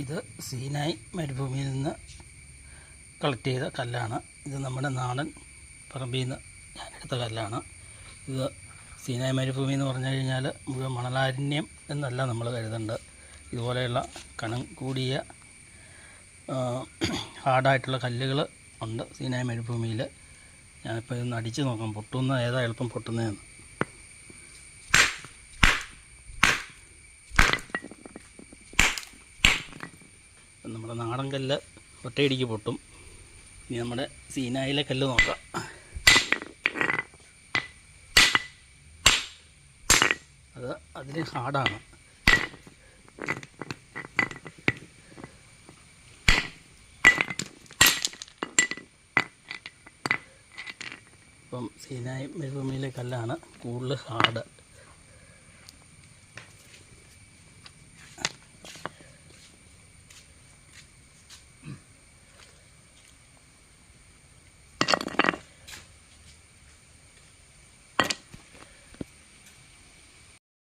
ഇത് സീനായ് മരുഭൂമിയിൽ നിന്ന് കളക്ട് ചെയ്ത കല്ലാണ്. ഇത് നമ്മുടെ നാടൻ പറമ്പിൽ നിന്ന് ഞാനെടുത്ത കല്ലാണ്. ഇത് സീനായ് മരുഭൂമി എന്ന് പറഞ്ഞു കഴിഞ്ഞാൽ മുഴുവൻ മണലാരണ്യം എന്നല്ല നമ്മൾ കരുതേണ്ടത്. ഇതുപോലെയുള്ള കനം കൂടിയ ഹാർഡായിട്ടുള്ള കല്ലുകൾ ഉണ്ട് സീനായ് മരുഭൂമിയിൽ. ഞാനിപ്പോൾ ഇതൊന്ന് അടിച്ച് നോക്കാം, പൊട്ടുന്ന ഏതാ എളുപ്പം പൊട്ടുന്നതെന്ന്. നമ്മുടെ നാടൻ കല്ല് ഒറ്റയടിക്ക് പൊട്ടും. ഇനി നമ്മുടെ സീനായിലെ കല്ല് നോക്കാം. അത് അതിൽ ഹാർഡാണ്. ഇപ്പം സീനായ് മരുഭൂമിയിലെ കല്ലാണ് കൂടുതൽ ഹാർഡ്.